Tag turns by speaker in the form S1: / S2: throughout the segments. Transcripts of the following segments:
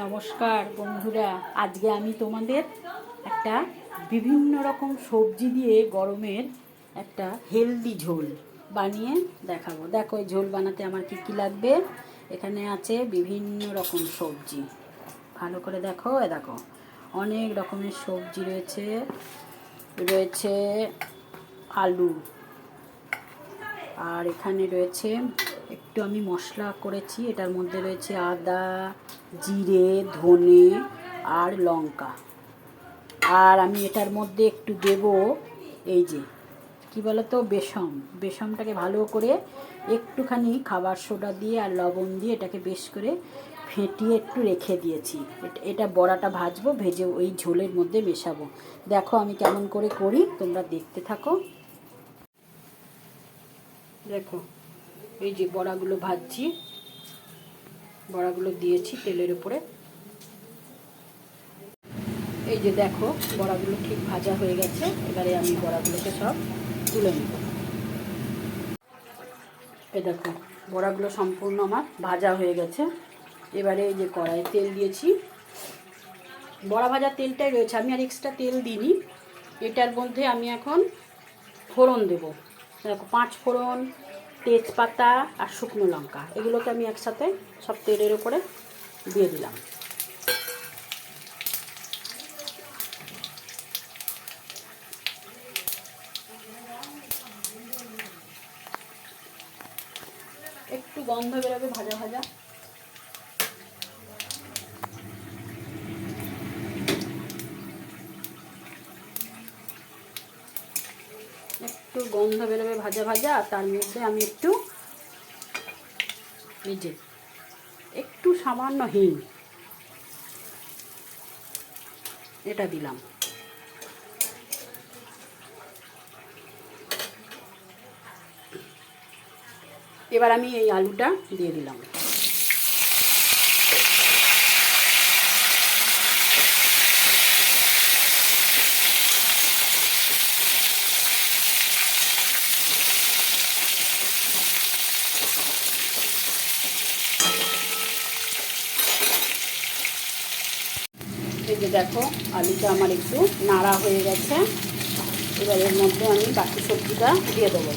S1: নমস্কার বন্ধুরা, আজকে আমি তোমাদের একটা বিভিন্ন রকম সবজি দিয়ে গরমের একটা হেলদি ঝোল বানিয়ে দেখাবো। দেখো, এই ঝোল বানাতে আমার কি কি লাগবে। এখানে আছে বিভিন্ন রকম সবজি, ভালো করে দেখো। দেখো, অনেক রকমের সবজি রয়েছে। রয়েছে আলু, আর এখানে রয়েছে একটু আমি মশলা করেছি, এটার মধ্যে রয়েছে আদা, জিরে, ধনে আর লঙ্কা। আর আমি এটার মধ্যে একটু দেব এই যে কি বলো তো, বেসমটাকে ভালো করে একটুখানি খাবার সোডা দিয়ে আর লবণ দিয়ে এটাকে বেশ করে ফেটিয়ে একটু রেখে দিয়েছি। এটা বড়াটা ভাজবো, ভেজে ওই ঝোলের মধ্যে মেশাবো। দেখো আমি কেমন করে করি, তোমরা দেখতে থাকো। দেখো, এই যে বড়াগুলো ভাজছি, বড়াগুলো দিয়েছি তেলের উপরে। এই যে দেখো, বড়াগুলো ঠিক ভাজা হয়ে গেছে। এবারে আমি বড়াগুলোকে সব তুলে নেব। এই দেখো, বড়াগুলো সম্পূর্ণ আমার ভাজা হয়ে গেছে। এবারে এই যে কড়াইয়ে তেল দিয়েছি, বড়া ভাজার তেলটাই রয়েছে, আমি আর এক্সট্রা তেল দিইনি। এটার মধ্যে আমি এখন ফোড়ন দেব। দেখো, 5 ফোড়ন, তেজপাতা আর শুকনো লঙ্কা, এগুলোকে আমি একসাথে সব তেলের উপরে দিয়ে দিলাম। একটু গন্ধ বেরোবে ভাজা ভাজা। একটু গন্ধ বেরোবে ভাজা ভাজা, আর তার মধ্যে আমি একটু একটু সামান্য হিং এটা দিলাম। এবার আমি এই আলুটা দিয়ে দিলাম। এই যে দেখো, আলুটা আমার একটু নাড়া হয়ে গেছে। এবার এর মধ্যে আমি বাকি সবজিটা দিয়ে দেবো।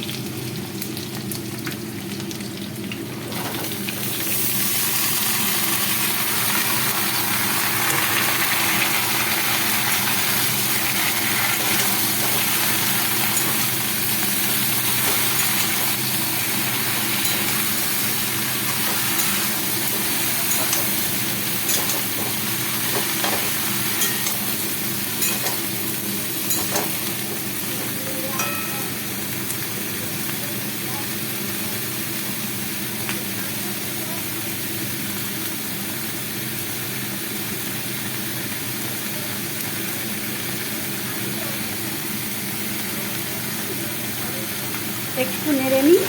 S1: একটু নেড়ে নিই।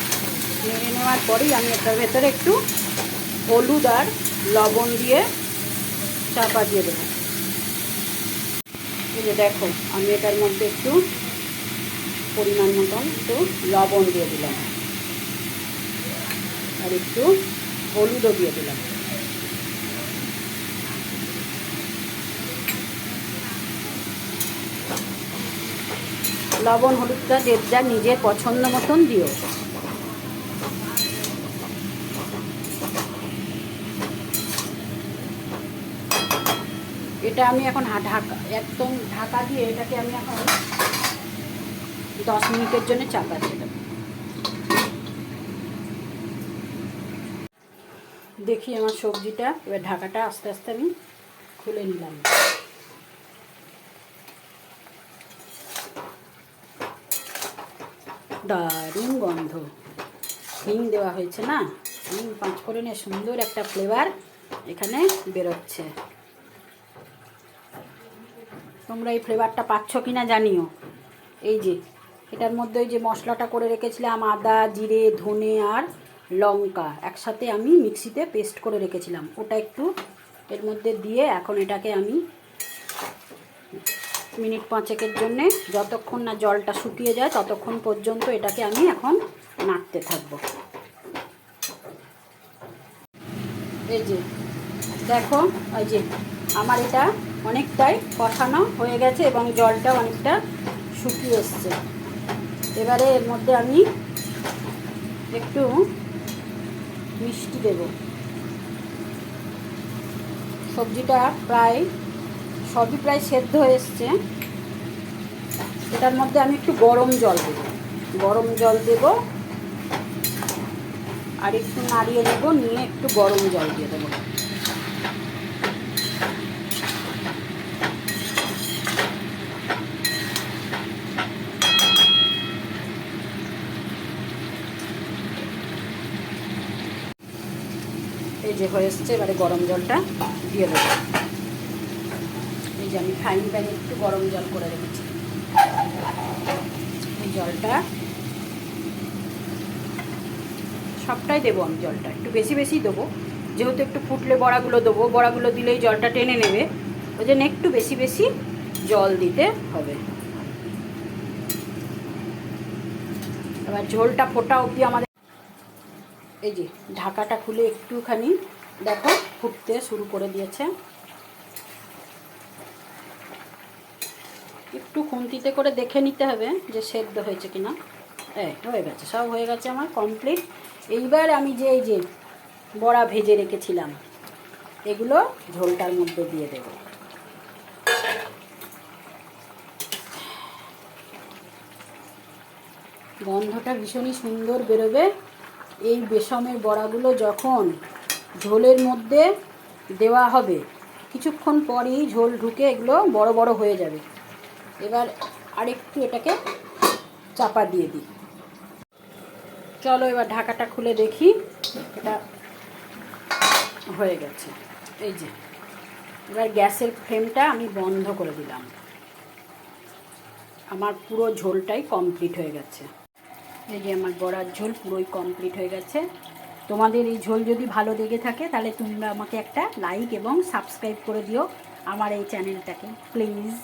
S1: নেড়ে নেওয়ার পরেই আমি এটার ভেতরে একটু হলুদ আর লবণ দিয়ে চাপা দিয়ে দেবো। এই যে দেখো, আমি এটার মধ্যে একটু পরিমাণ মতন একটু লবণ দিয়ে দিলাম, আর একটু হলুদও দিয়ে দিলাম। লবণ হলুদটা যে যা নিজের পছন্দ মতন দিও। এটা আমি এখন একদম ঢাকা দিয়ে এটাকে আমি এখন 10 মিনিটের জন্য চাপা দিয়ে দেবো। দেখি আমার সবজিটা, এবার ঢাকাটা আস্তে আস্তে আমি খুলে নিলাম। দারুণ গন্ধ, হিং দেওয়া হয়েছে না, হিং 5 ফোড়নের সুন্দর একটা ফ্লেভার এখানে বেরোচ্ছে। তোমরা এই ফ্লেভারটা পাচ্ছ কি না জানিও। এই যে এটার মধ্যে ওই যে মশলাটা করে রেখেছিলাম, আদা, জিরে, ধনে আর লঙ্কা একসাথে আমি মিক্সিতে পেস্ট করে রেখেছিলাম, ওটা একটু এর মধ্যে দিয়ে এখন এটাকে আমি মিনিট 5-এর জন্যে, যতক্ষণ না জলটা শুকিয়ে যায় ততক্ষণ পর্যন্ত এটাকে আমি এখন নাড়তে থাকবো। এই যে দেখো ওই যে আমার এটা অনেকটাই কষানো হয়ে গেছে এবং জলটা অনেকটা শুকিয়ে এসছে। এবারে এর মধ্যে আমি একটু মিষ্টি দেব। সবজিটা সবই প্রায় সেদ্ধ হয়ে এসছে। এটার মধ্যে আমি একটু গরম জল দেব। আর একটু নাড়িয়ে নেব, নিয়ে একটু গরম জল দিয়ে দেবো। এই যে হয়ে এসছে, এবারে গরম জলটা দিয়ে দেবো। এই যে আমি ফ্রাইং প্যানে একটু গরম জল করে রেখেছি। এই জলটা সবটাই দেবো আমি, জলটা একটু বেশি বেশি দেবো, যেহেতু একটু ফুটলে বড়াগুলো দেবো, বড়াগুলো দিলেই জলটা টেনে নেবে, ওই জন্য একটু বেশি বেশি জল দিতে হবে। এবার ঝোলটা ফোটা অবধি আমাদের, এই যে ঢাকাটা খুলে একটুখানি দেখো ফুটতে শুরু করে দিয়েছে। একটু খুন্তিতে করে দেখে নিতে হবে যে সেদ্ধ হয়েছে কিনা। হয়ে গেছে, সব হয়ে গেছে আমার কমপ্লিট। এইবার আমি এই যে বড়া ভেজে রেখেছিলাম এগুলো ঝোলটার মধ্যে দিয়ে দেব। গন্ধটা ভীষণই সুন্দর বেরোবে। এই বেসমের বড়াগুলো যখন ঝোলের মধ্যে দেওয়া হবে, কিছুক্ষণ পরই ঝোল ঢুকে এগুলো বড় বড় হয়ে যাবে। এবার আরেকটু এটাকে চাপা দিয়ে দিই। চলো এবার ঢাকাটা খুলে দেখি, এটা হয়ে গেছে। এই যে এবার গ্যাসের ফ্লেমটা আমি বন্ধ করে দিলাম। আমার পুরো ঝোলটাই কমপ্লিট হয়ে গেছে। এই যে আমার বড়ার ঝোল পুরোই কমপ্লিট হয়ে গেছে। তোমাদের এই ঝোল যদি ভালো লেগে থাকে তাহলে তোমরা আমাকে একটা লাইক এবং সাবস্ক্রাইব করে দিও আমার এই চ্যানেলটাকে প্লিজ।